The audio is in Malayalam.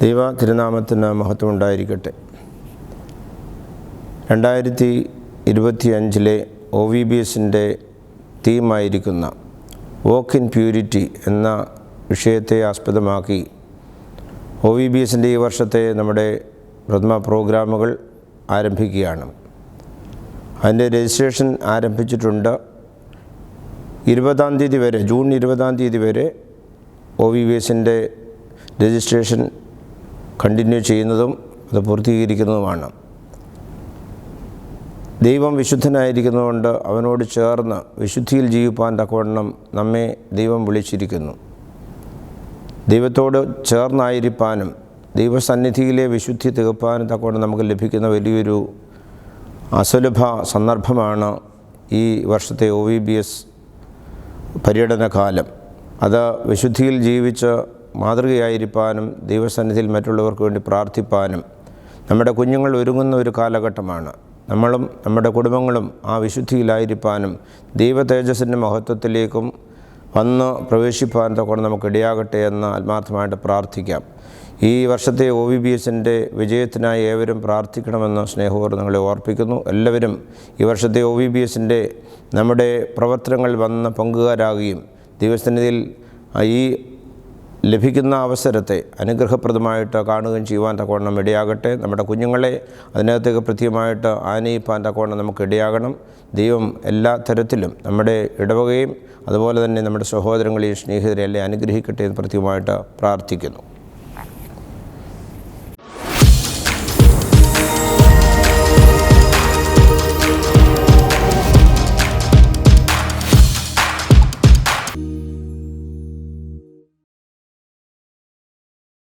ദൈവ തിരുനാമത്തിന് മഹത്വം ഉണ്ടായിരിക്കട്ടെ. 2025 OVBSൻ്റെ തീമായിരിക്കുന്ന വോക്ക് ഇൻ പ്യൂരിറ്റി എന്ന വിഷയത്തെ ആസ്പദമാക്കി OVBSൻ്റെ ഈ വർഷത്തെ നമ്മുടെ പ്രഥമ പ്രോഗ്രാമുകൾ ആരംഭിക്കുകയാണ്. അതിൻ്റെ രജിസ്ട്രേഷൻ ആരംഭിച്ചിട്ടുണ്ട്. 20-ാം തീയതി വരെ, ജൂൺ 20-ാം തീയതി വരെ OVBSൻ്റെ രജിസ്ട്രേഷൻ കണ്ടിന്യൂ ചെയ്യുന്നതും അത് പൂർത്തീകരിക്കുന്നതുമാണ്. ദൈവം വിശുദ്ധനായിരിക്കുന്നതുകൊണ്ട് അവനോട് ചേർന്ന് വിശുദ്ധിയിൽ ജീവിപ്പാൻ തക്കവണ്ണം നമ്മെ ദൈവം വിളിച്ചിരിക്കുന്നു. ദൈവത്തോട് ചേർന്നായിരിക്കാനും ദൈവസന്നിധിയിലെ വിശുദ്ധി തികപ്പാനും തക്കവണ്ണം നമുക്ക് ലഭിക്കുന്ന വലിയൊരു അസുലഭ സന്ദർഭമാണ് ഈ വർഷത്തെ OVBS പര്യടനകാലം. അത് വിശുദ്ധിയിൽ ജീവിച്ച് മാതൃകയായിരിക്കാനും ദൈവസന്നിധിയിൽ മറ്റുള്ളവർക്ക് വേണ്ടി പ്രാർത്ഥിപ്പാനും നമ്മുടെ കുഞ്ഞുങ്ങൾ ഒരുങ്ങുന്ന ഒരു കാലഘട്ടമാണ്. നമ്മളും നമ്മുടെ കുടുംബങ്ങളും ആ വിശുദ്ധിയിലായിരിക്കാനും ദൈവ തേജസ്സിൻ്റെ മഹത്വത്തിലേക്കും വന്ന് പ്രവേശിപ്പാൻ തക്കൊണ്ട് നമുക്ക് ഇടയാകട്ടെ എന്ന് ആത്മാർത്ഥമായിട്ട് പ്രാർത്ഥിക്കാം. ഈ വർഷത്തെ OVBSൻ്റെ വിജയത്തിനായി ഏവരും പ്രാർത്ഥിക്കണമെന്ന് സ്നേഹപൂർവ്വം നിങ്ങളെ ഓർപ്പിക്കുന്നു. എല്ലാവരും ഈ വർഷത്തെ OVBSൻ്റെ നമ്മുടെ പ്രവർത്തനങ്ങൾ വന്ന് പങ്കുകാരാകുകയും ദൈവസന്നിധിയിൽ ഈ ലഭിക്കുന്ന അവസരത്തെ അനുഗ്രഹപ്രദമായിട്ട് കാണുകയും ചെയ്യുവാൻ തക്കവണ്ണം ഇടയാകട്ടെ. നമ്മുടെ കുഞ്ഞുങ്ങളെ അതിനകത്തേക്ക് കൃത്യമായിട്ട് ആനയിപ്പാൻ തക്കവണ്ണം നമുക്ക് ഇടയാകണം. ദൈവം എല്ലാ തരത്തിലും നമ്മുടെ ഇടവകയും അതുപോലെ തന്നെ നമ്മുടെ സഹോദരങ്ങളെയും സ്നേഹിതരെയും എല്ലാം അനുഗ്രഹിക്കട്ടെ എന്ന് പ്രത്യേകമായിട്ട് പ്രാർത്ഥിക്കുന്നു.